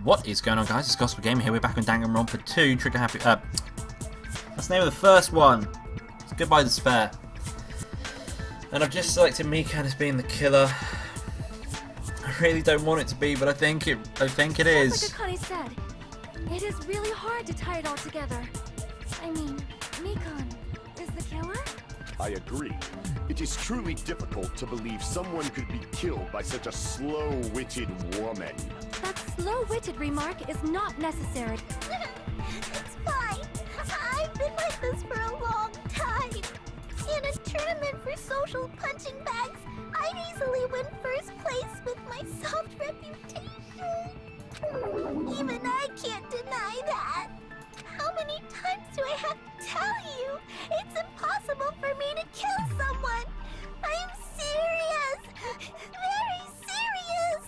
What is going on, guys? It's Gospel Gamer here. We're back on Danganronpa 2. Trigger Happy. That's the name of the first one. It's Goodbye Despair. And I've just selected Mikan as being the killer. I really don't want it to be, but I think it is. Like Akane said, it is really hard to tie it all together. I mean, Mikan is the killer? I agree. It is truly difficult to believe someone could be killed by such a slow-witted woman. That slow-witted remark is not necessary. It's fine. I've been like this for a long time. In a tournament for social punching bags, I'd easily win first place with my soft reputation. Even I can't deny that. How many times do I have to tell you? It's impossible for me to kill someone. I'm serious. Very serious.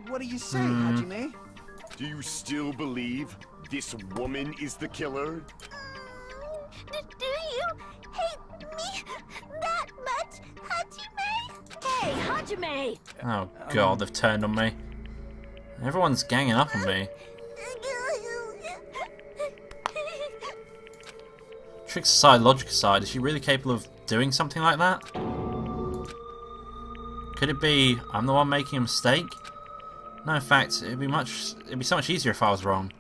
What do you say, Hajime? Do you still believe this woman is the killer? Do you hate me that much, Hajime? Hey, Hajime! Oh god, they've turned on me. Everyone's ganging up on me. Tricks aside, logic aside, is she really capable of doing something like that? Could it be I'm the one making a mistake? No, in fact, it'd be so much easier if I was wrong.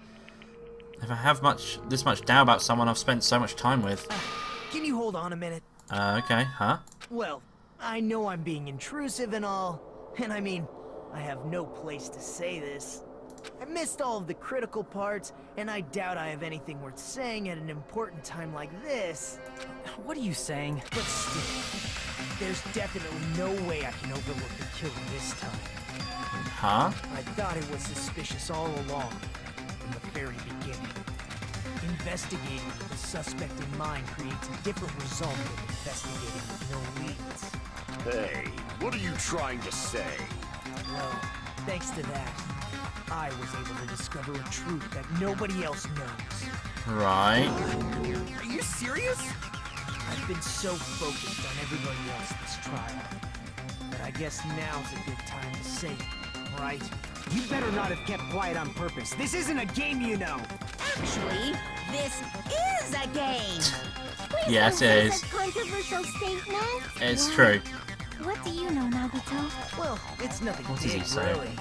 If I have this much doubt about someone I've spent so much time with. Can you hold on a minute? Okay, huh? Well, I know I'm being intrusive and all, and I mean, I have no place to say this. I missed all of the critical parts, and I doubt I have anything worth saying at an important time like this. What are you saying? But still, there's definitely no way I can overlook the killing this time. Huh? I thought it was suspicious all along, from the very beginning. Investigating with the suspect in mind creates a different result than investigating with no leads. Hey, what are you trying to say? Well, thanks to that, I was able to discover a truth that nobody else knows. Right. Are you serious? I've been so focused on everybody else this trial, but I guess now's a good time to say it, right? You better not have kept quiet on purpose. This isn't a game, you know. Actually, this is a game. Yes, it is. Such controversial statement. It's true. What do you know, Nagito? Well, it's nothing What does he big, say? really.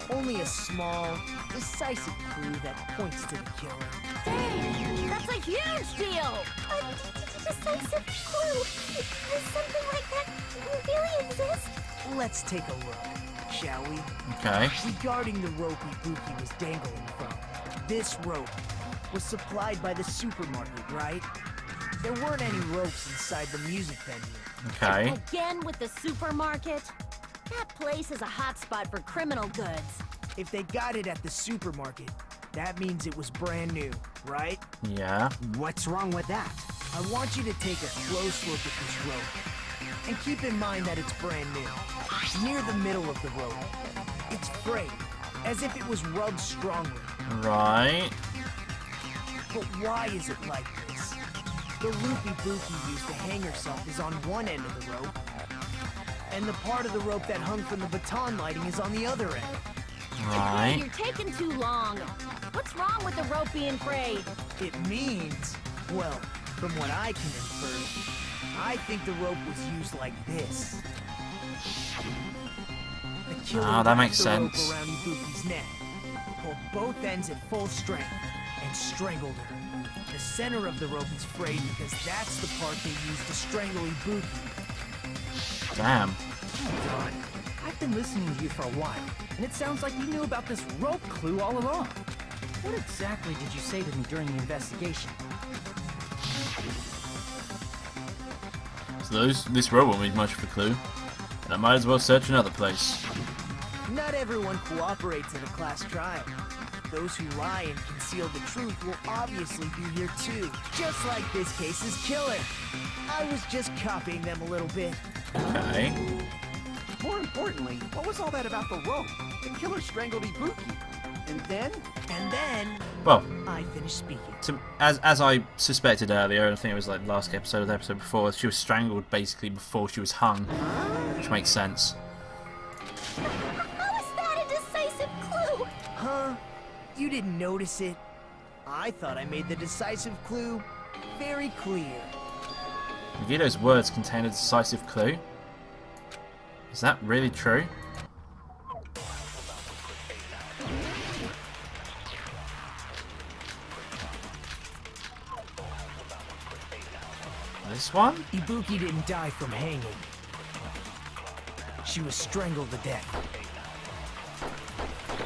Only a small, decisive clue that points to the killer. Dang, that's a huge deal. A decisive clue. Does something like that really exist? Let's take a look, shall we? Okay. Regarding the rope Ibuki was dangling from, this rope was supplied by the supermarket, right? There weren't any ropes inside the music venue. Okay. Again with the supermarket? That place is a hotspot for criminal goods. If they got it at the supermarket, that means it was brand new, right? Yeah. What's wrong with that? I want you to take a close look at this rope. And keep in mind that it's brand new. Near the middle of the rope, it's frayed, as if it was rubbed strongly. Right. But why is it like this? The loop Ibuki used to hang herself is on one end of the rope, and the part of the rope that hung from the baton lighting is on the other end. Right. You're taking too long. What's wrong with the rope being frayed? It means, well, from what I can infer, I think the rope was used like this. The killer that wrapped makes the rope sense. around Ibuki's neck, pulled both ends at full strength, and strangled her. The center of the rope is frayed because that's the part they used to strangle Ibuki. Damn. Hold on. I've been listening to you for a while, and it sounds like you knew about this rope clue all along. What exactly did you say to me during the investigation? So this rope won't need much of a clue. And I might as well search another place. Not everyone cooperates in a class trial. Those who lie and conceal the truth will obviously be here too, just like this case's killer. I was just copying them a little bit. Okay. More importantly, what was all that about the rope? The killer strangled Ibuki. And then? Well, I finished speaking. as I suspected earlier, I think it was like the last episode or the episode before, she was strangled basically before she was hung, which makes sense. How is that a decisive clue? Huh? You didn't notice it? I thought I made the decisive clue very clear. Megiddo's words contain a decisive clue. Is that really true? This one? Ibuki didn't die from hanging. She was strangled to death.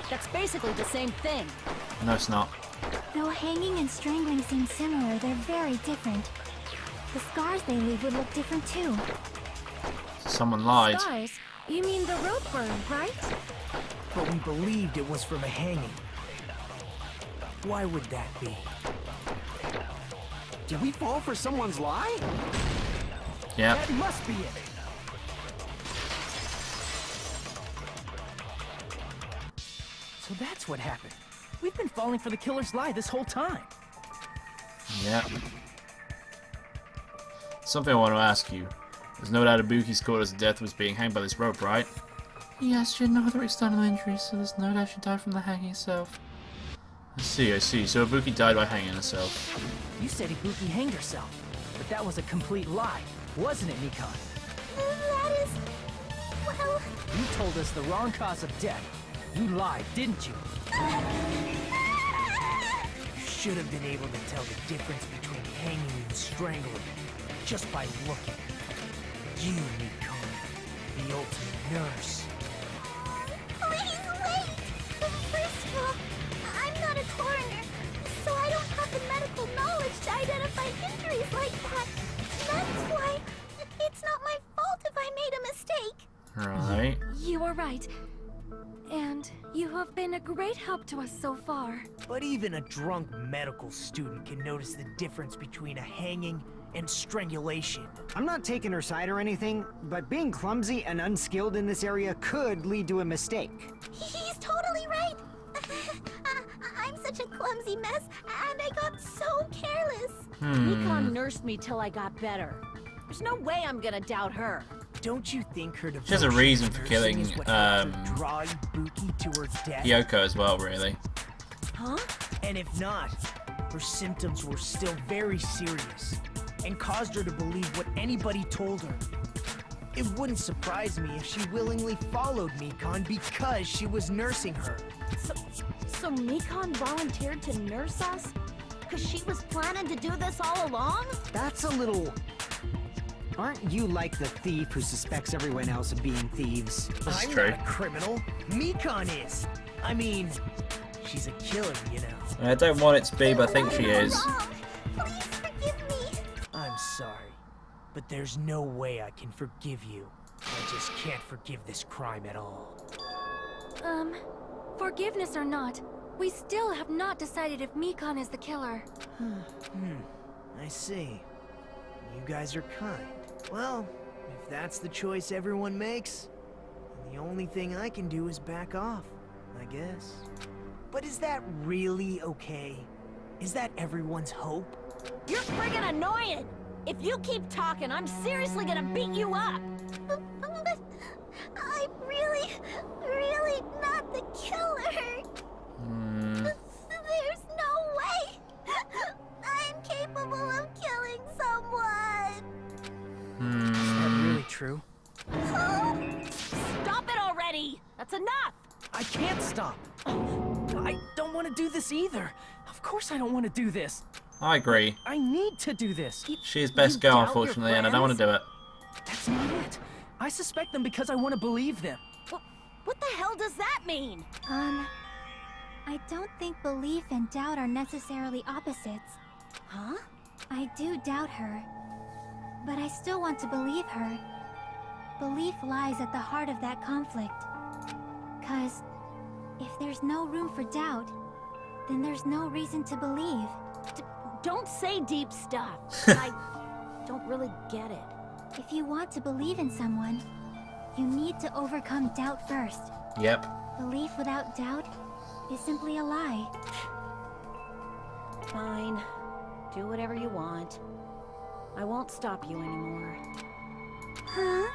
That's basically the same thing. No, it's not. Though hanging and strangling seem similar, they're very different. The scars they leave would look different too. Someone lied. Scars? You mean the rope burn, right? But we believed it was from a hanging. Why would that be? Did we fall for someone's lie? Yeah. That must be it. So that's what happened. We've been falling for the killer's lie this whole time. Yeah. Something I want to ask you. There's no doubt Ibuki's cause of death was being hanged by this rope, right? Yes, she had no other external injuries, so there's no doubt she died from the hanging itself. I see. So Ibuki died by hanging herself. You said Ibuki hanged herself, but that was a complete lie, wasn't it, Nikon? That is... well... You told us the wrong cause of death. You lied, didn't you? You should have been able to tell the difference between hanging and strangling just by looking. You, Nikon, the ultimate nurse. Please wait! First of all, I'm not a coroner, so I don't have the medical knowledge to identify injuries like that. That's why it's not my fault if I made a mistake. Right. You are right. And you have been a great help to us so far. But even a drunk medical student can notice the difference between a hanging and strangulation. I'm not taking her side or anything, but being clumsy and unskilled in this area could lead to a mistake. He's totally right. I'm such a clumsy mess, and I got so careless. Nikon nursed me till I got better. There's no way I'm gonna doubt her. Don't you think her She has a reason for devotion to killing, nursing is what helped her draw Ibuki to her death? Yoko as well, really. Huh? And if not, her symptoms were still very serious and caused her to believe what anybody told her. It wouldn't surprise me if she willingly followed Nikon because she was nursing her. So Nikon volunteered to nurse us? Because she was planning to do this all along? That's a little... Aren't you like the thief who suspects everyone else of being thieves? This is I'm true. not a criminal. Nikon is. I mean, she's a killer, you know. I don't want it to be, but I think she is. Wrong. Please forgive me. I'm sorry, but there's no way I can forgive you. I just can't forgive this crime at all. Forgiveness or not, we still have not decided if Mikon is the killer. I see. You guys are kind. Well, if that's the choice everyone makes, then the only thing I can do is back off, I guess. But is that really okay? Is that everyone's hope? You're friggin' annoying! If you keep talking, I'm seriously gonna beat you up! But I'm really not the killer. There's no way. I'm capable of killing someone. Is that really true? Stop it already! That's enough! I can't stop. I don't want to do this either. Of course I don't want to do this. I agree. I need to do this. She is best You girl, doubt your unfortunately, and I don't want to do it. That's not it. I suspect them because I want to believe them. What the hell does that mean? I don't think belief and doubt are necessarily opposites. Huh? I do doubt her, but I still want to believe her. Belief lies at the heart of that conflict. 'Cause if there's no room for doubt, then there's no reason to believe. Don't say deep stuff. I don't really get it. If you want to believe in someone, you need to overcome doubt first. Yep. Belief without doubt is simply a lie. Fine. Do whatever you want. I won't stop you anymore. Huh?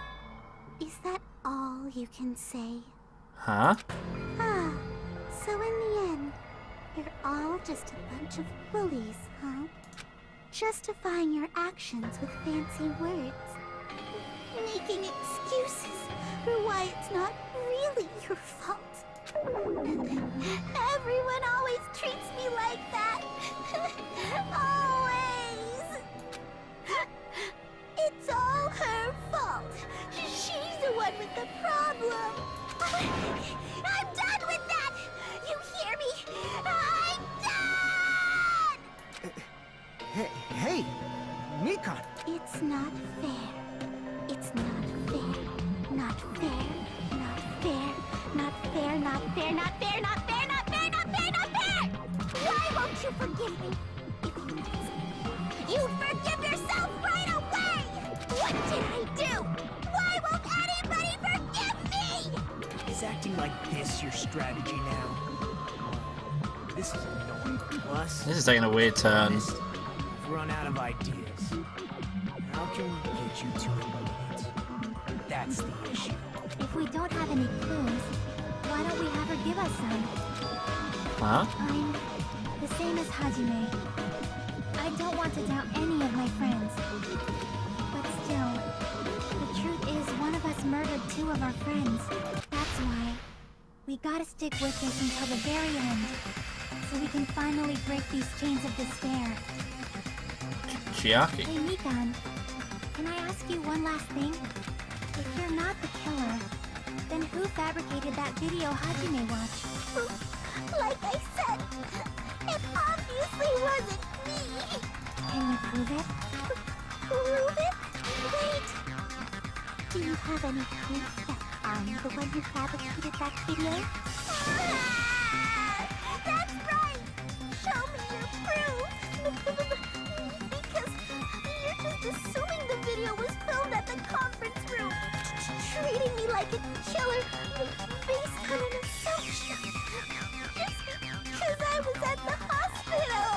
Is that all you can say? Huh? Ah, So in the end, you're all just a bunch of bullies, huh? Justifying your actions with fancy words. Making excuses for why it's not really your fault. Everyone always treats me like that. Always. It's all her fault. She's the one with the problem. I'm done with that! You hear me? I'm done! Hey, Mikan. It's not fair. It's not fair. Not fair. Not fair. Not fair. Not fair. Not fair. Not fair. Not fair. Not fair. Not fair. Why won't you forgive me? If you forgive yourself right away. What did I do? Why won't anybody forgive me? Is acting like this your strategy now? This is annoying. Plus, This is taking a weird turn. we've run out of ideas. How can we get you to admit it? That's the issue. If we don't have any clues, why don't we have her give us some? Huh? I'm the same as Hajime. I don't want to doubt any of my friends. But still, the truth is one of us murdered two of our friends. That's why we gotta stick with this until the very end, so we can finally break these chains of despair. Chiaki. Hey, Mikan, can I ask you one last thing? If you're not the killer, then who fabricated that video Hajime watched? Like I said, it obviously wasn't me. Can you prove it? Prove it? Wait. Do you have any proof that I'm the one who fabricated that video? That's right! Show me your proof! Because you're just assuming the video was filmed at the conference room. Treating me like a killer based on an assumption. Just because I was at the hospital.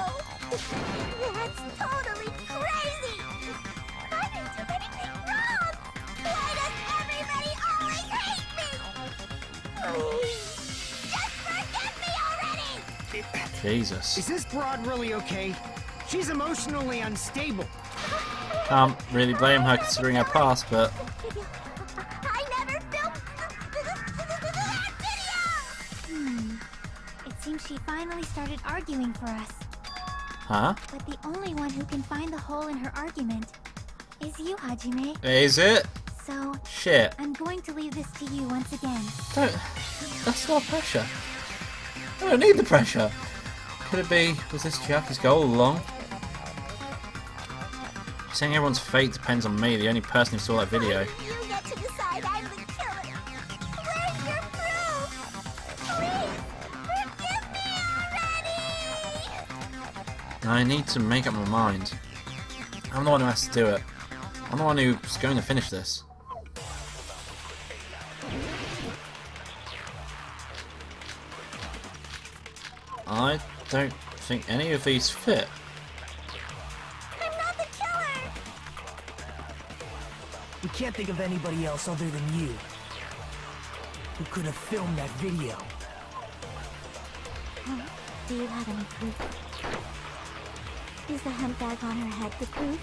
That's totally crazy! I didn't do anything wrong! Why does everybody always hate me? Please, just forgive me already! Jesus. Is this broad really okay? She's emotionally unstable. Can't really blame her considering her past, but I never filmed that video! It seems she finally started arguing for us. huh? But the only one who can find the hole in her argument is you, Hajime. Is it? So, Shit. I'm going to leave this to you once again. Don't. That's not pressure. I don't need the pressure. Could it be? Was this Chiaki's goal all along? Saying everyone's fate depends on me, the only person who saw that video. You get to decide I'm the killer. Where's your proof? Please, forgive me already! I need to make up my mind. I'm the one who has to do it. I'm the one who's going to finish this. I don't think any of these fit. I'm not the killer! We can't think of anybody else other than you who could have filmed that video. Do you have any proof? Is the hemp bag on her head the proof?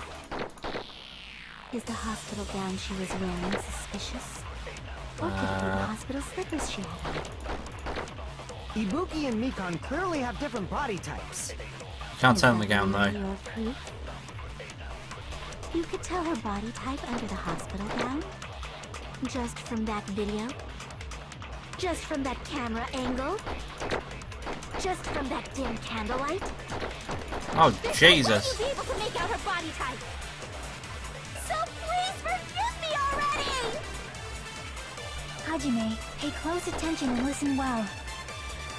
Is the hospital gown she was wearing suspicious? Or could it be the hospital slippers she had on? Ibuki and Mikan clearly have different body types. You can't tell in the gown though. Your proof? You could tell her body type under the hospital gown? Just from that video? Just from that camera angle? Just from that dim candlelight? Oh, There's Jesus. no way you'd be able to make out her body type! So please forgive me already! Hajime, pay close attention and listen well.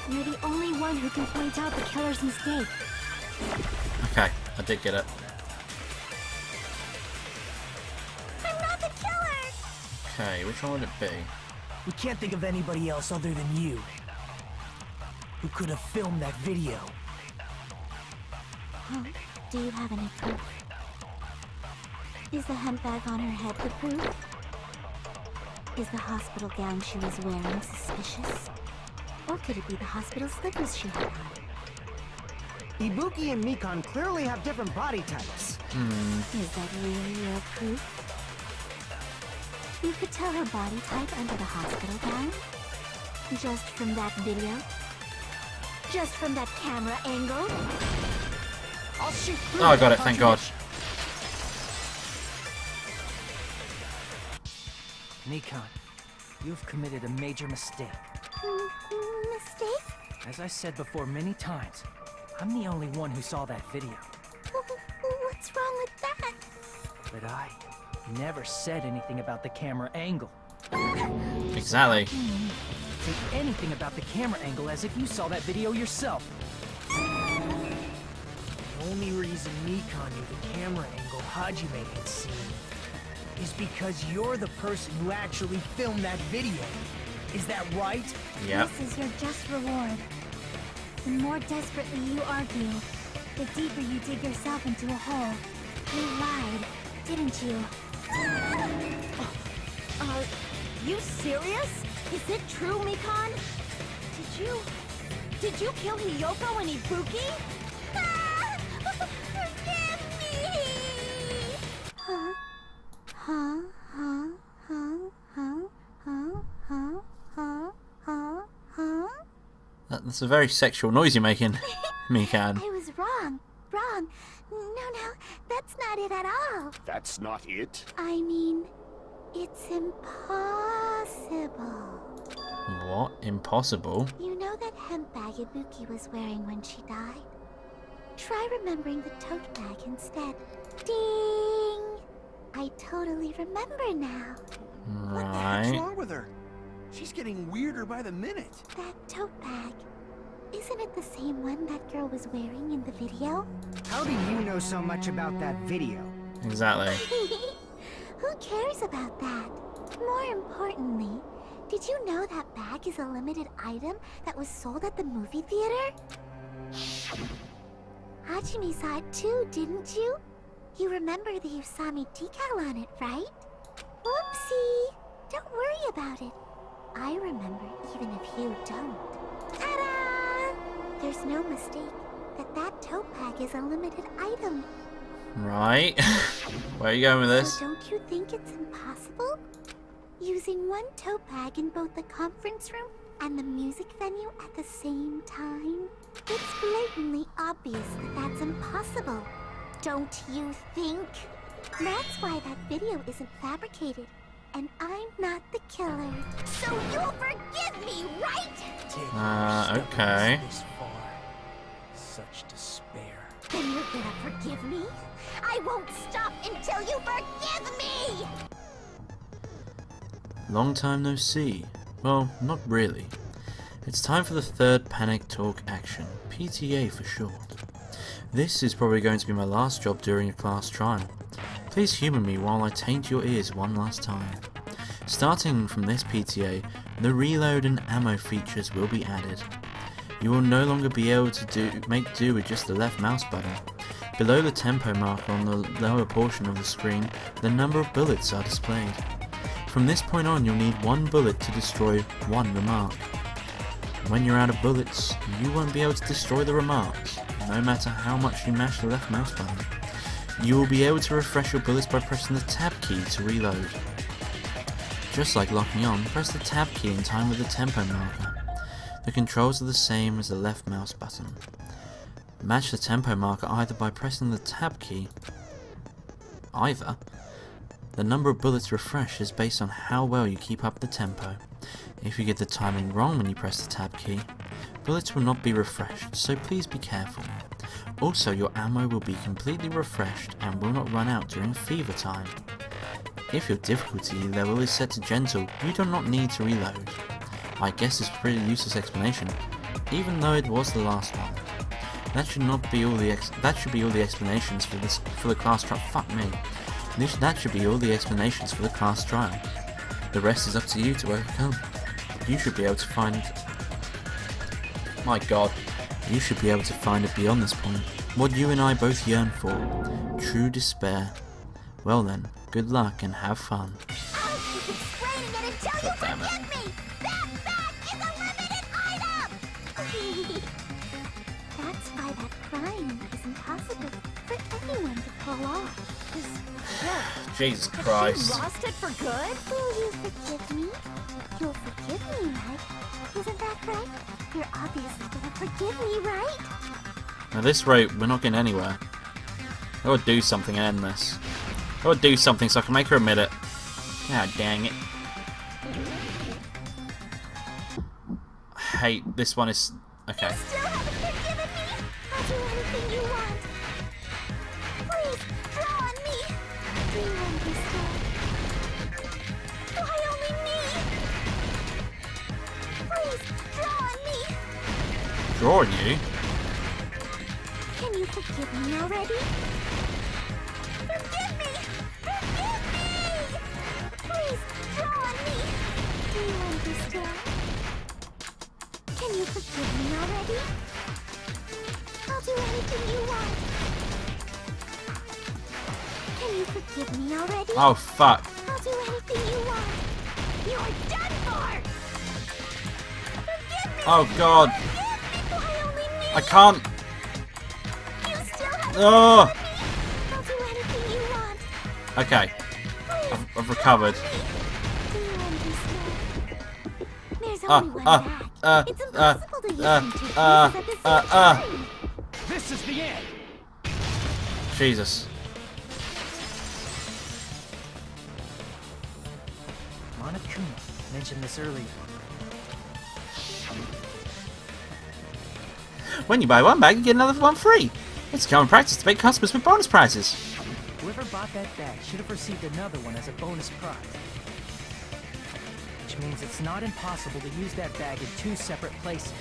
You're the only one who can point out the killer's mistake. Okay, I did get it. I'm not the killer! Okay, which one would it be? We can't think of anybody else other than you who could have filmed that video. Do you have any proof? Is the hemp bag on her head the proof? Is the hospital gown she was wearing suspicious? Or could it be the hospital slippers she had on? Ibuki and Mikan clearly have different body types. Is that really your proof? You could tell her body type under the hospital gown? Just from that video? Just from that camera angle? I'll shoot through Oh, I got that it, thank God. Mikan, you've committed a major mistake. Mistake? As I said before many times, I'm the only one who saw that video. What's wrong with that? But I never said anything about the camera angle. Exactly. Say anything about the camera angle as if you saw that video yourself. The only reason Mikan knew the camera angle Hajime had seen is because you're the person who actually filmed that video. Is that right? Yep. This is your just reward. The more desperately you argue, the deeper you dig yourself into a hole. You lied, didn't you? You serious? Is it true, Mikan? Did you kill Hiyoko and Ibuki? Forgive me! Huh? Huh? Huh? Huh? Huh? Huh? Huh? Huh? Huh? Huh? That's a very sexual noise you're making, Mikan. I was wrong. Wrong. No, that's not it at all. That's not it? I mean, it's impossible. What? Impossible? You know that hemp bag Ibuki was wearing when she died? Try remembering the tote bag instead. Ding! I totally remember now. What the heck's Right. wrong with her? She's getting weirder by the minute. That tote bag. Isn't it the same one that girl was wearing in the video? How do you know so much about that video? Exactly. Who cares about that? More importantly, did you know that bag is a limited item that was sold at the movie theater? Hajime saw it too, didn't you? You remember the Usami decal on it, right? Whoopsie! Don't worry about it. I remember even if you don't. Ta-da! There's no mistake that tote bag is a limited item. Right. Where are you going with this? So don't you think it's impossible? Using one tote bag in both the conference room and the music venue at the same time? It's blatantly obvious that that's impossible. Don't you think? That's why that video isn't fabricated. And I'm not the killer. So you'll forgive me, right? Okay. This far. Such despair. Then you're gonna forgive me? I won't stop until you forgive me! Long time no see. Well, not really. It's time for the third Panic Talk action, PTA for short. This is probably going to be my last job during a class trial. Please humour me while I taint your ears one last time. Starting from this PTA, the reload and ammo features will be added. You will no longer be able to make do with just the left mouse button. Below the tempo marker on the lower portion of the screen, the number of bullets are displayed. From this point on, you'll need one bullet to destroy one remark. When you're out of bullets, you won't be able to destroy the remarks, no matter how much you mash the left mouse button. You will be able to refresh your bullets by pressing the tab key to reload. Just like locking on, press the tab key in time with the tempo marker. The controls are the same as the left mouse button. Match the tempo marker either by pressing the tab key. The number of bullets refreshed is based on how well you keep up the tempo. If you get the timing wrong when you press the tab key, bullets will not be refreshed, so please be careful. Also, your ammo will be completely refreshed and will not run out during fever time. If your difficulty level is set to gentle, you do not need to reload. I guess it's a pretty useless explanation, even though it was the last one. That should be all the explanations for the class trial. Fuck me. That should be all the explanations for the class trial. The rest is up to you to overcome. You should be able to find. My God. You should be able to find it beyond this point. What you and I both yearn for. True despair. Well then, good luck and have fun. I'll keep explaining it until you God damn it. forgive me! That bag is a limited item! along? Jesus Has Christ. she lost it for good? Will you forgive me? You'll forgive me, right? Isn't that right? You're obviously gonna forgive me, right? Now this route, we're not getting anywhere. I gotta do something and end this. I gotta do something so I can make her admit it. God dang it. I hate this one is... Okay. Still haven't forgiven me? I'll do anything you want. Please, draw on me. Do you understand? Why only me? Please, draw on me. Drawing you? Can you forgive me already? Forgive me! Forgive me! Please, draw on me. Do you understand? Can you forgive me already? I'll do anything you want. Can you forgive me already? Oh fuck. I'll do anything you want. You're done for! Forgive me! Oh god. Why only me? I can't. You still haven't Oh. forgiven me. I'll do anything you want. Okay. I've recovered. Do you understand? There's Ah, only one bag. It's impossible to use them two pieces at the same time. This is the end! Jesus. Monokuma mentioned this earlier. When you buy one bag, you get another one free. It's common practice to make customers with bonus prizes. Whoever bought that bag should have received another one as a bonus prize. Which means it's not impossible to use that bag in two separate places.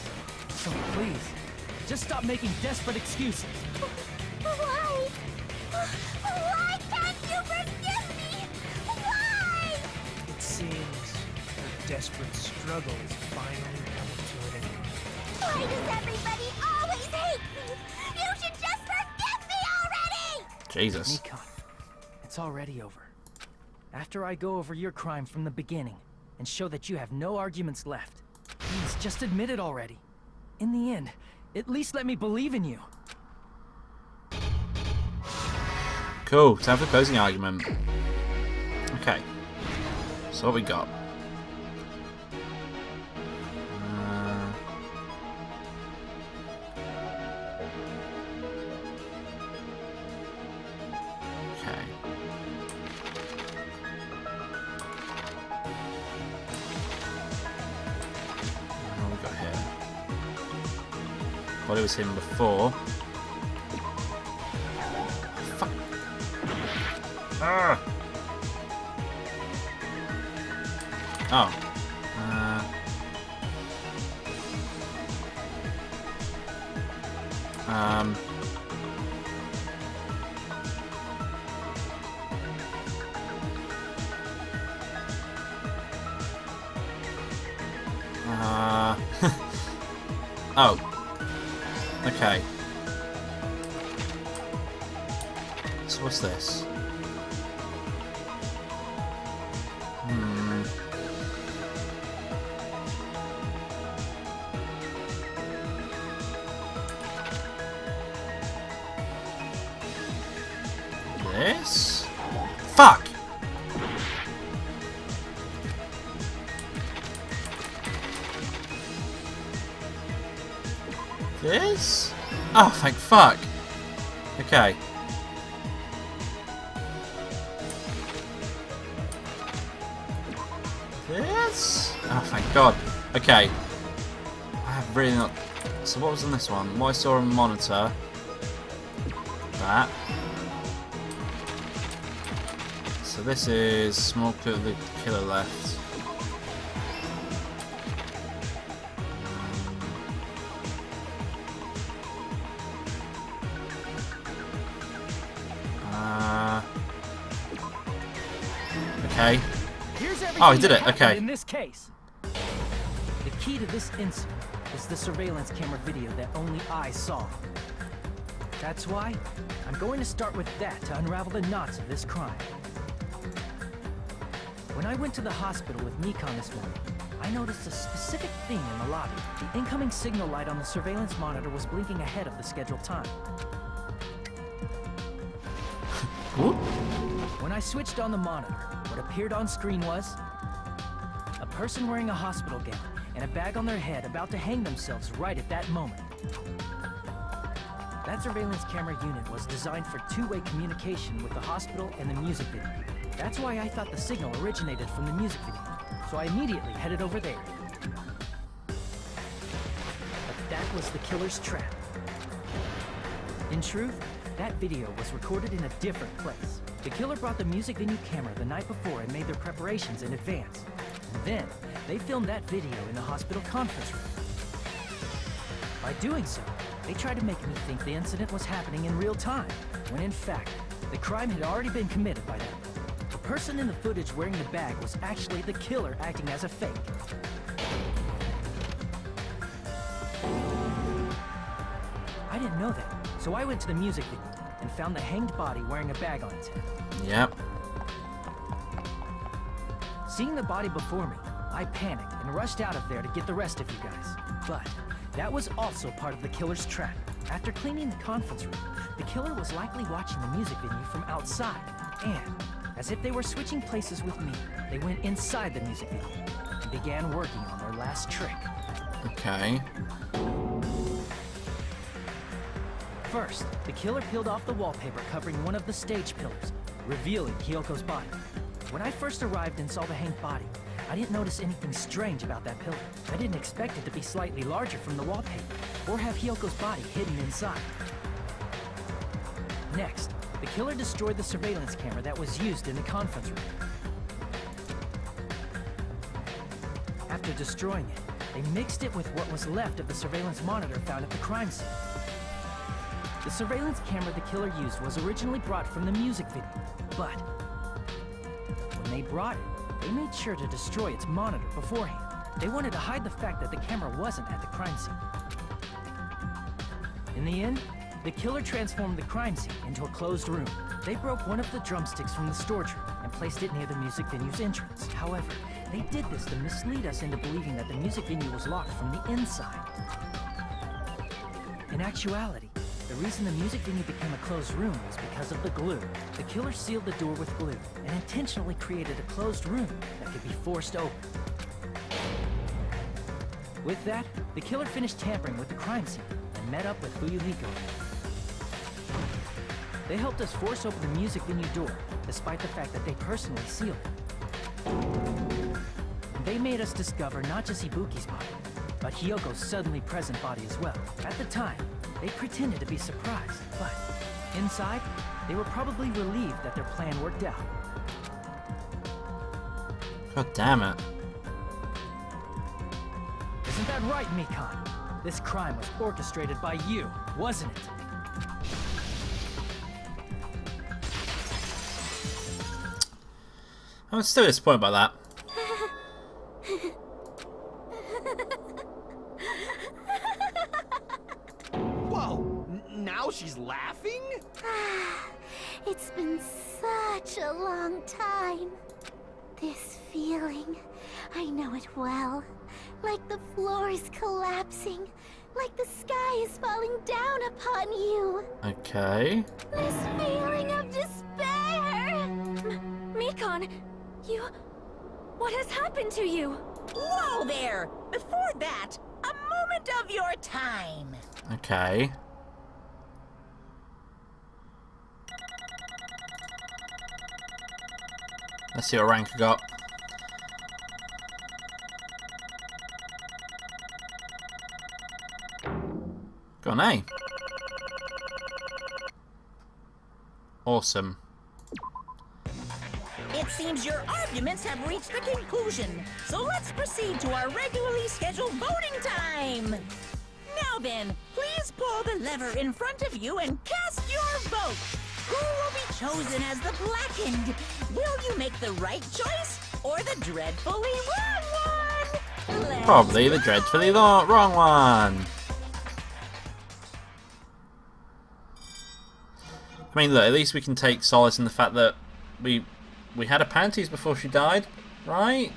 So please, just stop making desperate excuses. Why? Why can't you forgive me? Why? It seems her desperate struggle is finally coming to an end. Why does everybody always hate me? You should just forgive me already! Jesus. Nikon, it's already over. After I go over your crime from the beginning and show that you have no arguments left, please just admit it already. In the end, at least let me believe in you. Cool. Time for closing argument. Okay. So what we got? Okay. What we got here? Well, it was him before. Fuck. Ah. Oh. Oh. Okay. So what's this? This? Fuck! This? Oh, thank fuck. Okay. This? Oh, thank God. Okay. I have really not... So what was on this one? What I saw on the monitor. That. So this is small killer left. Okay. Oh, he did it. Okay. In this case, the key to this incident is the surveillance camera video that only I saw. That's why I'm going to start with that to unravel the knots of this crime. When I went to the hospital with Nikon this morning, I noticed a specific thing in the lobby. The incoming signal light on the surveillance monitor was blinking ahead of the scheduled time. When I switched on the monitor, what appeared on screen was a person wearing a hospital gown and a bag on their head about to hang themselves right at that moment. That surveillance camera unit was designed for two-way communication with the hospital and the music video. That's why I thought the signal originated from the music video, so I immediately headed over there. But that was the killer's trap. In truth, that video was recorded in a different place. The killer brought the music venue camera the night before and made their preparations in advance. And then, they filmed that video in the hospital conference room. By doing so, they tried to make me think the incident was happening in real time, when in fact, the crime had already been committed by them. The person in the footage wearing the bag was actually the killer acting as a fake. I didn't know that, so I went to the music venue and found the hanged body wearing a bag on its head. Yep. Seeing the body before me, I panicked and rushed out of there to get the rest of you guys. But that was also part of the killer's trap. After cleaning the conference room, the killer was likely watching the music venue from outside. And, as if they were switching places with me, they went inside the music venue and began working on their last trick. Okay. First, the killer peeled off the wallpaper covering one of the stage pillars, revealing Hyoko's body. When I first arrived and saw the hanged body, I didn't notice anything strange about that pillar. I didn't expect it to be slightly larger from the wallpaper, or have Hyoko's body hidden inside. Next, the killer destroyed the surveillance camera that was used in the conference room. After destroying it, they mixed it with what was left of the surveillance monitor found at the crime scene. The surveillance camera the killer used was originally brought from the music video, but when they brought it, they made sure to destroy its monitor beforehand. They wanted to hide the fact that the camera wasn't at the crime scene. In the end, the killer transformed the crime scene into a closed room. They broke one of the drumsticks from the storage room and placed it near the music venue's entrance. However, they did this to mislead us into believing that the music venue was locked from the inside. In actuality, the reason the music venue became a closed room was because of the glue. The killer sealed the door with glue and intentionally created a closed room that could be forced open. With that, the killer finished tampering with the crime scene and met up with Fuyumiko. They helped us force open the music venue door, despite the fact that they personally sealed it. They made us discover not just Ibuki's body, but Hyoko's suddenly present body as well. At the time, they pretended to be surprised, but inside, they were probably relieved that their plan worked out. God damn it. Isn't that right, Mikan? This crime was orchestrated by you, wasn't it? I'm still disappointed by that. Whoa! Now she's laughing? It's been such a long time. This feeling, I know it well. Like the floor is collapsing. Like the sky is falling down upon you. Okay. This feeling of despair. Mikan, what has happened to you? Whoa there! Before that, a moment of your time. Okay. Let's see what rank I got. Got an A. Awesome. It seems your arguments have reached a conclusion, so let's proceed to our regularly scheduled voting time. Now then, please pull the lever in front of you and cast your vote. Who will be chosen as the blackened? Will you make the right choice or the dreadfully wrong one? Let's Probably the dreadfully wrong one. I mean, look, at least we can take solace in the fact that we had her panties before she died, right?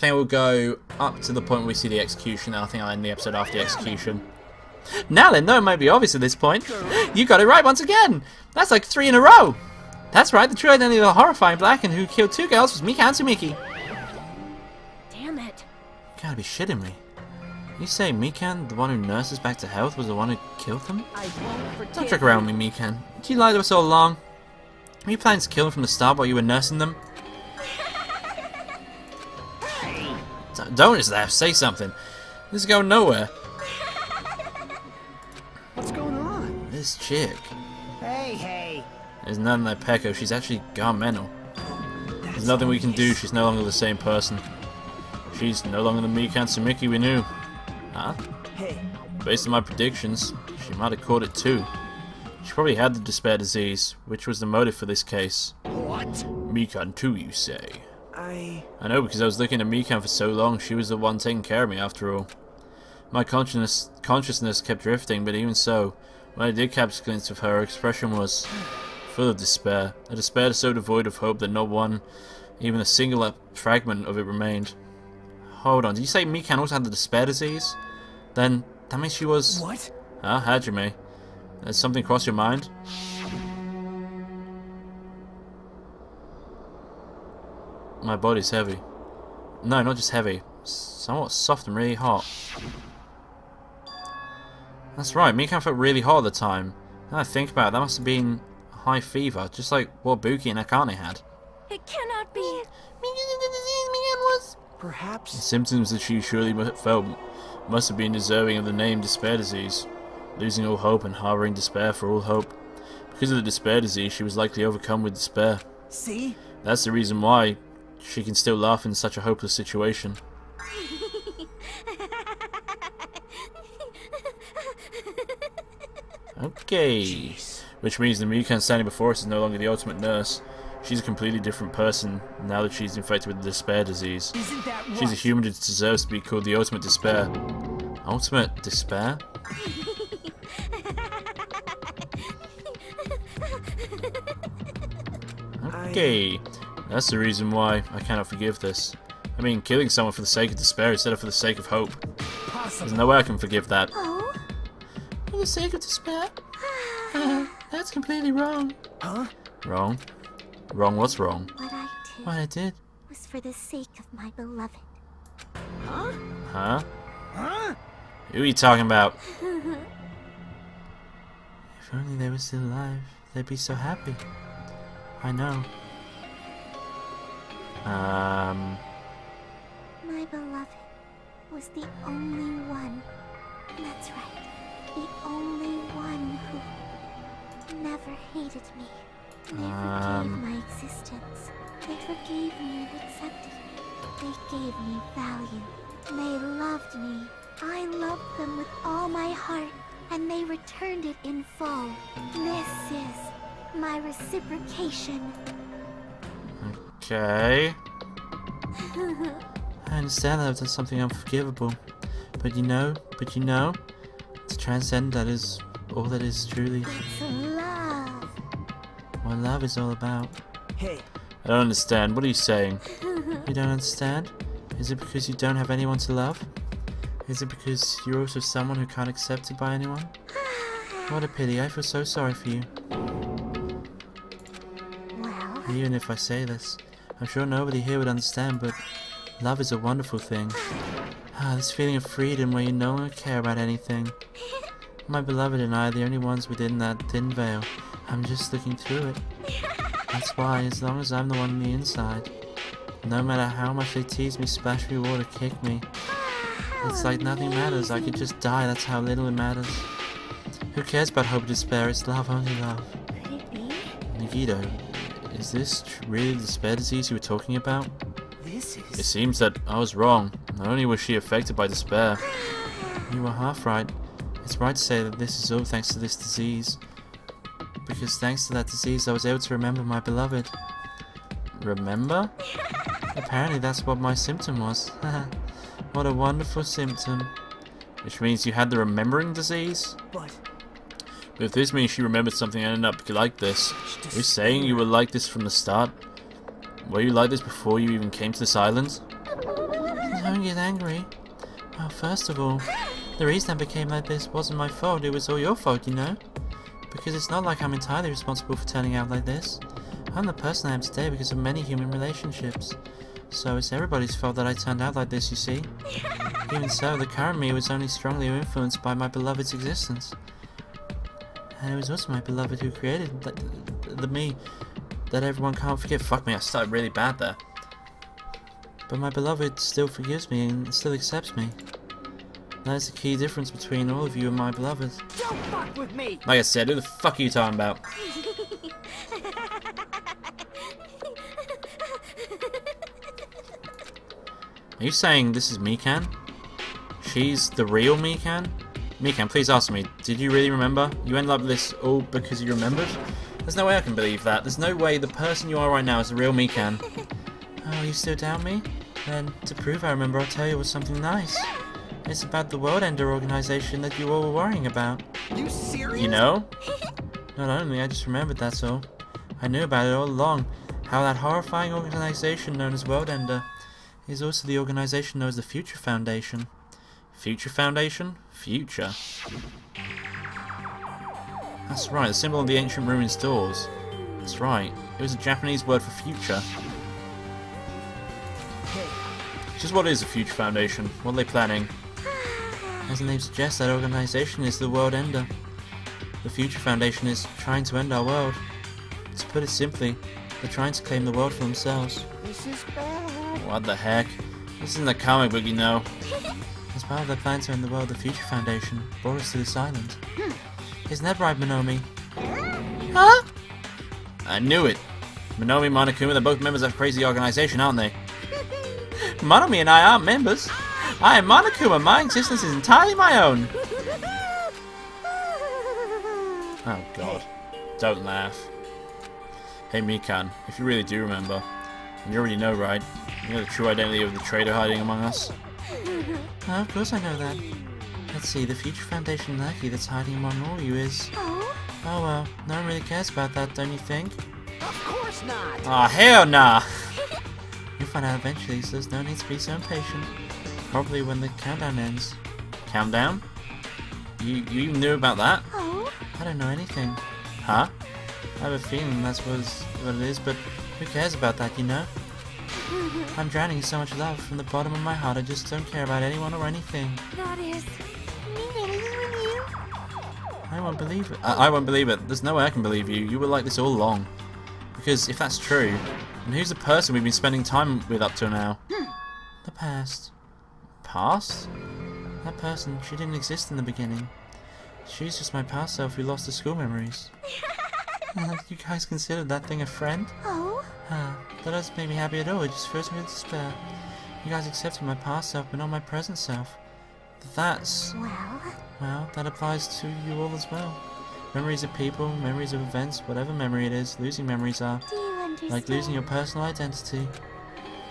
think we'll go up to the point where we see the execution, and I think I'll end the episode after the execution. Now then, though it might be obvious at this point, you got it right once again! That's like 3 in a row! That's right, the true identity of the horrifying black and who killed 2 girls was Mikan Tsumiki. Damn it. You gotta be shitting me. You say Mikan, the one who nurses back to health, was the one who killed them? I won't forgive Don't trick around with me, Mikan. Did you lie to us all along? Were you planning to kill them from the start while you were nursing them? Don't just laugh, say something. This is going nowhere. What's going on? This chick. Hey. There's none in that Peko, she's actually gone mental. There's nothing we can do, she's no longer the same person. She's no longer the Mikan Tsumiki we knew. Huh? Hey. Based on my predictions, she might have caught it too. She probably had the despair disease, which was the motive for this case. What? Mikan too, you say? I know, because I was looking at Mikan for so long, she was the one taking care of me after all. My consciousness kept drifting, but even so, when I did catch a glimpse of her, her expression was full of despair. A despair so devoid of hope that not one, even a single fragment of it remained. Hold on, did you say Mikan also had the despair disease? Then, that means she was... What? Huh? Hajime? Has something crossed your mind? My body's heavy. No, not just heavy. Somewhat soft and really hot. That's right, Mikan felt really hot at the time. Now I think about it, that must have been a high fever, just like what Buki and Akane had. It cannot be. Perhaps. The symptoms that she surely felt must have been deserving of the name despair disease. Losing all hope and harboring despair for all hope. Because of the despair disease, she was likely overcome with despair. See? That's the reason why she can still laugh in such a hopeless situation. Okay. Jeez. Which means the Mikan standing before us is no longer the ultimate nurse. She's a completely different person now that she's infected with the despair disease. Isn't that right? She's a human that deserves to be called the ultimate despair. Ultimate despair? Okay. That's the reason why I cannot forgive this. I mean, killing someone for the sake of despair instead of for the sake of hope. There's no way I can forgive that. Oh? For the sake of despair? That's completely wrong. Huh? Wrong? Wrong? What's wrong? What I did What I did? was for the sake of my beloved. Huh? Huh? Who are you talking about? If only they were still alive, they'd be so happy. I know. My beloved was the only one. That's right. The only one who never hated me. They forgave my existence. They forgave me and accepted me. They gave me value. They loved me. I loved them with all my heart, and they returned it in full. This is my reciprocation. Okay. I understand that I've done something unforgivable. But you know, to transcend that is all that is truly It's love. what love is all about. Hey. I don't understand. What are you saying? You don't understand? Is it because you don't have anyone to love? Is it because you're also someone who can't accept it by anyone? What a pity. I feel so sorry for you. Well, Even if I say this, I'm sure nobody here would understand, but love is a wonderful thing. This feeling of freedom where you no longer care about anything. My beloved and I are the only ones within that thin veil. I'm just looking through it. That's why, as long as I'm the one on the inside, no matter how much they tease me, splash me water, kick me, it's like nothing matters. I could just die, that's how little it matters. Who cares about hope and despair? It's love, only love. could it be? Nagito, is this really the despair disease you were talking about? This It is... seems that I was wrong. Not only was she affected by despair. You were half right. It's right to say that this is all thanks to this disease. Because thanks to that disease I was able to remember my beloved. Remember? Apparently that's what my symptom was. What a wonderful symptom. Which means you had the remembering disease? But... But if this means she remembered something and ended up like this, are you saying you were like this from the start? Were you like this before you even came to this island? Don't get angry. Well, first of all, the reason I became like this wasn't my fault. It was all your fault, you know? Because it's not like I'm entirely responsible for turning out like this. I'm the person I am today because of many human relationships. So it's everybody's fault that I turned out like this, you see? Even so, the current me was only strongly influenced by my beloved's existence. And it was also my beloved who created the me that everyone can't forget. Fuck me, I started really bad there. But my beloved still forgives me and still accepts me. That is the key difference between all of you and my beloved. Don't fuck with me! Like I said, who the fuck are you talking about? Are you saying this is Mikan? She's the real Mikan? Mikan, please answer me. Did you really remember? You ended up with this all because you remembered? There's no way I can believe that. There's no way the person you are right now is the real Mikan. Oh, you still doubt me? Then, to prove I remember, I'll tell you what's something nice. It's about the World Ender organization that you all were worrying about. You serious? You know? Not only, I just remembered, that's all. I knew about it all along. How that horrifying organization known as World Ender is also the organization known as the Future Foundation. Future Foundation? Future. That's right, the symbol of the ancient ruins doors. That's right, it was a Japanese word for future. Just what is a Future Foundation? What are they planning? As the name suggests, that organization is the World Ender. The Future Foundation is trying to end our world. To put it simply, they're trying to claim the world for themselves. This is bad. What the heck? This isn't a comic book, you know. As part of their plan to end the world, the Future Foundation brought us to this island. Isn't that right, Monomi? Huh? I knew it. Monomi and Monokuma, they're both members of a crazy organization, aren't they? Monomi and I aren't members. I am Monokuma. My existence is entirely my own. Oh god. Don't laugh. Hey Mikan, if you really do remember, and you already know, right? You know the true identity of the traitor hiding among us? Oh, of course I know that. Let's see, the Future Foundation lackey that's hiding among all you is... Oh well, no one really cares about that, don't you think? Of course not. Aw, hell nah! You'll find out eventually, so there's no need to be so impatient. Probably when the countdown ends. Countdown? You even knew about that? Oh? I don't know anything. Huh? I have a feeling that's what it is, but who cares about that, you know? I'm drowning in so much love from the bottom of my heart. I just don't care about anyone or anything. That is... me and you. I won't believe it. I won't believe it. There's no way I can believe you. You were like this all along. Because if that's true, then who's the person we've been spending time with up till now? The past. Past? That person, she didn't exist in the beginning. She's just my past self who lost her school memories. You guys consider that thing a friend? Oh? That doesn't make me happy at all. It just fills me with despair. You guys accepted my past self, but not my present self. That's... Well, that applies to you all as well. Memories of people, memories of events, whatever memory it is, losing memories are. Do you understand? Like losing your personal identity.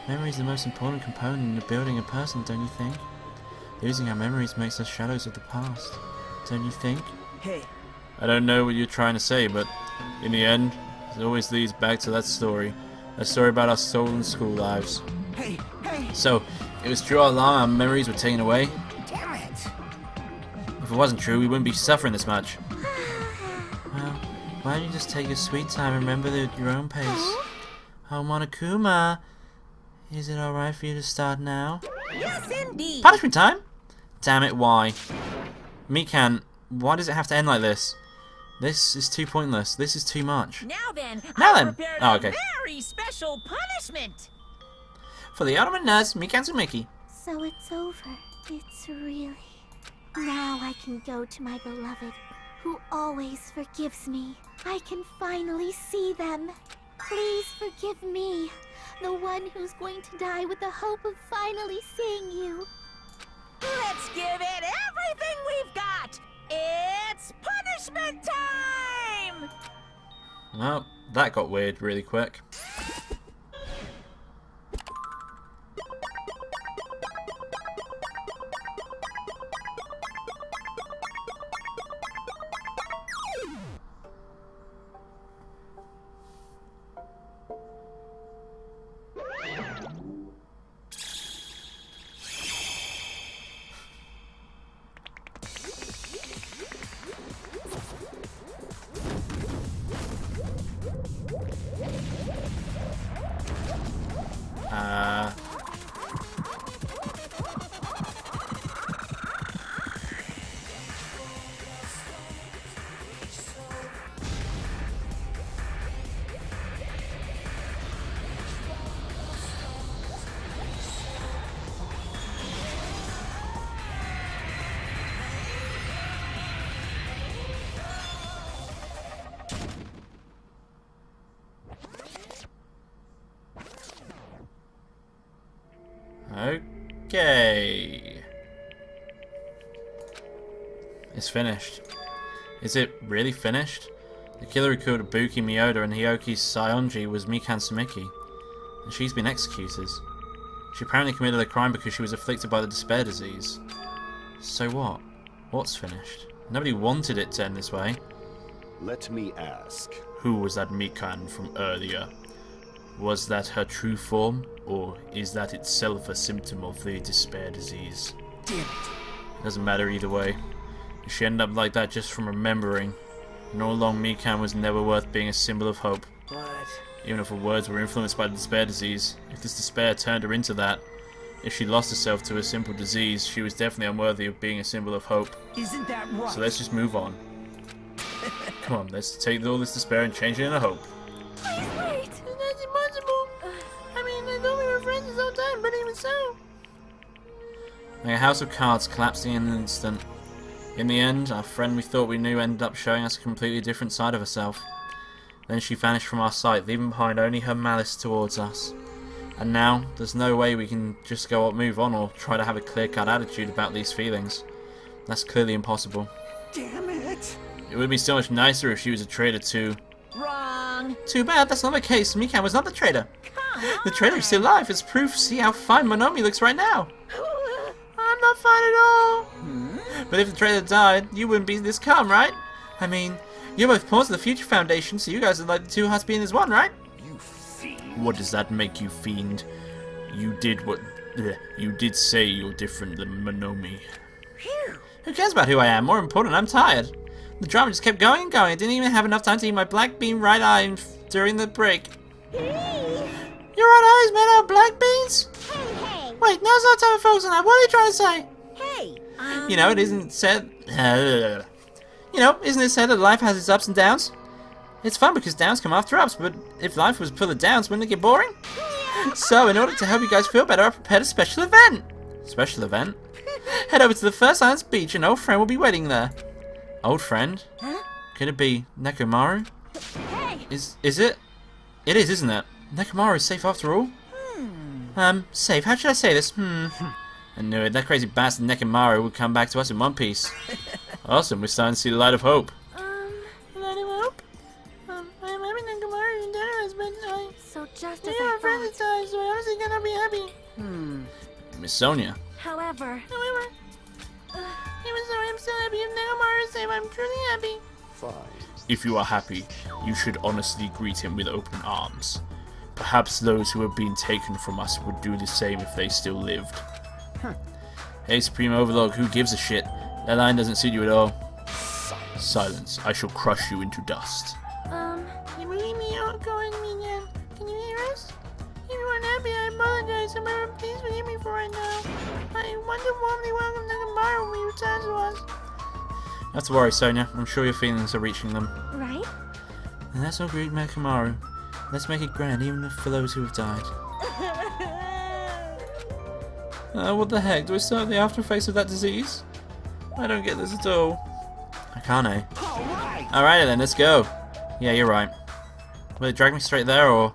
Memory is the most important component in the building a person, don't you think? Losing our memories makes us shadows of the past. Don't you think? Hey. I don't know what you're trying to say, but in the end, it always leads back to that story. A story about our stolen school lives. Hey, hey! So, it was true all along our memories were taken away? Damn it! If it wasn't true, we wouldn't be suffering this much. Well, why don't you just take your sweet time and remember at your own pace? Oh, Monokuma, is it alright for you to start now? Yes, indeed. Punishment time? Damn it, why? Mikan, why does it have to end like this? This is too pointless. This is too much. Now then, Now I then. prepared Oh, a okay. very special punishment. For the ultimate nurse, Mikan Sumiki. So it's over. It's really... Now I can go to my beloved, who always forgives me. I can finally see them. Please forgive me, the one who's going to die with the hope of finally seeing you. Let's give it everything we've got. It's punishment time! Well, that got weird really quick. Okay. It's finished. Is it really finished? The killer who killed Ibuki Miyoda and Hyoki Saionji was Mikan Sumiki, and she's been executed. She apparently committed a crime because she was afflicted by the despair disease. So what? What's finished? Nobody wanted it to end this way. Let me ask. Who was that Mikan from earlier? Was that her true form, or is that itself a symptom of the despair disease? Damn it. Doesn't matter either way. She ended up like that just from remembering. And all along Mikan was never worth being a symbol of hope. But Even if her words were influenced by the despair disease, if this despair turned her into that, if she lost herself to a simple disease, she was definitely unworthy of being a symbol of hope. Isn't that right? So let's just move on. Come on, let's take all this despair and change it into hope. Please wait. That's impossible. I mean, I thought we were friends this whole time, but even so. Like a house of cards collapsing in an instant. In the end, our friend we thought we knew ended up showing us a completely different side of herself. Then she vanished from our sight, leaving behind only her malice towards us. And now, there's no way we can just go or move on or try to have a clear-cut attitude about these feelings. That's clearly impossible. Damn it! It would be so much nicer if she was a traitor too. Wrong. Too bad, that's not the case. Mikan was not the traitor. Come The traitor is still alive. As proof, see how fine Monomi looks right now. I'm not fine at all. But if the traitor died, you wouldn't be this calm, right? I mean, you're both pawns of the Future Foundation, so you guys are like the two hearts being as one, right? You fiend. What does that make you, fiend? You did say you're different than Monomi. Who cares about who I am? More important, I'm tired. The drama just kept going and going. I didn't even have enough time to eat my black bean right eye during the break. Your right eye's made out of black beans? Hey. Wait, now's not time to focus on that. What are you trying to say? Hey. You know, it isn't said... isn't it said that life has its ups and downs? It's fun because downs come after ups, but if life was full of downs, wouldn't it get boring? So, in order to help you guys feel better, I prepared a special event. Special event? Head over to the First Islands Beach, and an old friend will be waiting there. Old friend? Huh? Could it be Nekomaru? Hey. Is it? It is, isn't it? Nekomaru is safe after all? Safe? How should I say this? I knew it. That crazy bastard Nekomaru would come back to us in one piece. Awesome, we're starting to see the light of hope. Light of hope? I'm having Nekomaru and Dara's, but so just as I thought. Time, so I wasn't gonna be happy. Miss Sonia. However. Even so, I'm still happy. If Nekomaru is safe, I'm truly happy. Fine. If you are happy, you should honestly greet him with open arms. Perhaps those who have been taken from us would do the same if they still lived. Hey, Supreme Overlord, who gives a shit? That line doesn't suit you at all. Silence. I shall crush you into dust. You believe me outgoing me then? Can you hear us? If you aren't happy, I apologize. However, please forgive me for right now. I want to warmly welcome Nekomaru when he returns to us. Not to worry, Sonia. I'm sure your feelings are reaching them. Right? And that's all great, Nekomaru. Let's make it grand, even for those who have died. What the heck? Do I still have the afterface of that disease? I don't get this at all. I can't, eh? Alright then, let's go. Yeah, you're right. Will it drag me straight there, or...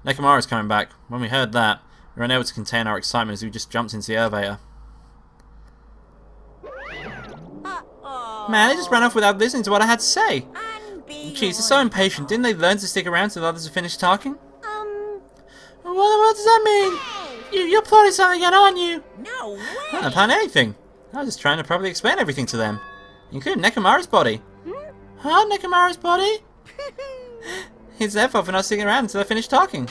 Nekomaru's coming back. When we heard that, we were unable to contain our excitement as we just jumped into the elevator. Man, they just ran off without listening to what I had to say. Jeez, they're so impatient. Didn't they learn to stick around until others have finished talking? What does that mean? You're plotting something again, aren't you? No way. I don't plan anything. I was just trying to properly explain everything to them. Including Nekomaru's body. Huh? Nekomaru's body? It's their fault for not sticking around until I finish talking.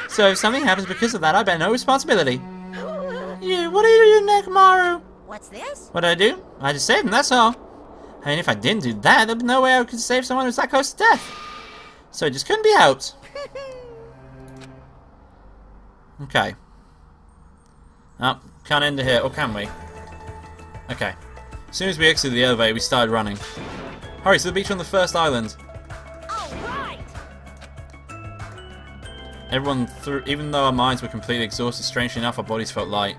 So if something happens because of that, I bear no responsibility. You, what are you doing, Nekomaru? What's this? What did I do? I just saved him, that's all. I mean, if I didn't do that, there'd be no way I could save someone who's that close to death. So it just couldn't be helped. Okay. Oh, can't end it here, or can we? Okay. As soon as we exited the elevator, we started running. Hurry to the beach on the first island. Alright. Everyone even though our minds were completely exhausted, strangely enough, our bodies felt light.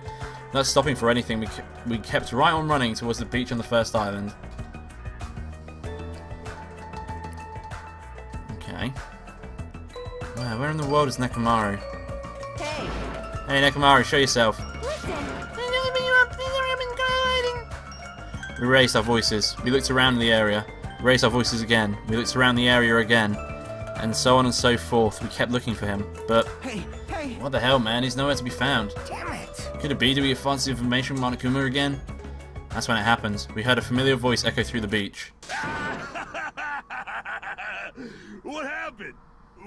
Not stopping for anything, we kept right on running towards the beach on the first island. Okay. Wow, where in the world is Nekomaru? Hey. Hey, Nekomaru, show yourself. What's We raised our voices. We looked around the area. We raised our voices again. We looked around the area again. And so on and so forth. We kept looking for him. But Hey, hey! what the hell, man? He's nowhere to be found. Damn it! Could it be that we have false information from Monokuma again? That's when it happened. We heard a familiar voice echo through the beach. What happened?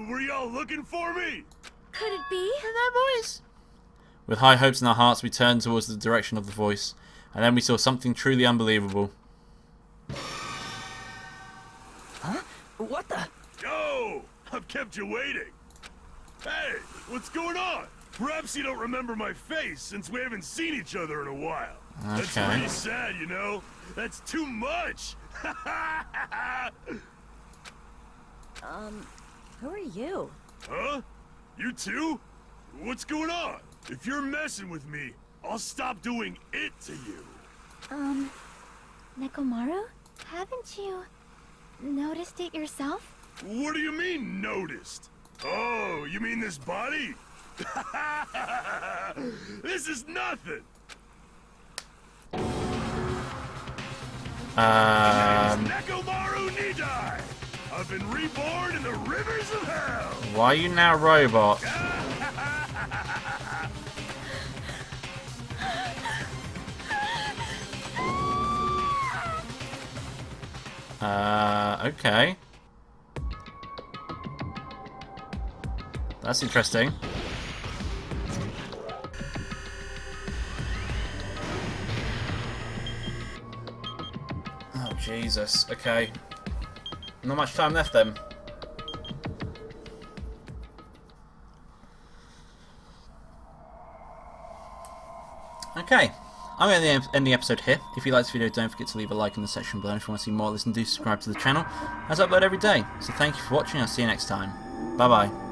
Were y'all looking for me? Could it be? That voice! With high hopes in our hearts, we turned towards the direction of the voice. And then we saw something truly unbelievable. Huh? What the? Yo! I've kept you waiting. Hey, what's going on? Perhaps you don't remember my face since we haven't seen each other in a while. That's Okay. pretty sad, you know? That's too much! Who are you? Huh? You too? What's going on? If you're messing with me, I'll stop doing it to you. Nekomaru? Haven't you noticed it yourself? What do you mean, noticed? Oh, you mean this body? This is nothing! Nekomaru Nidai! I've been reborn in the rivers of hell! Why are you now a robot? Okay. That's interesting. Oh, Jesus. Okay. Not much time left then. Okay. I'm going to end the episode here. If you liked this video, don't forget to leave a like in the section below. If you want to see more, listen, do subscribe to the channel, as I upload every day. So thank you for watching. I'll see you next time. Bye bye.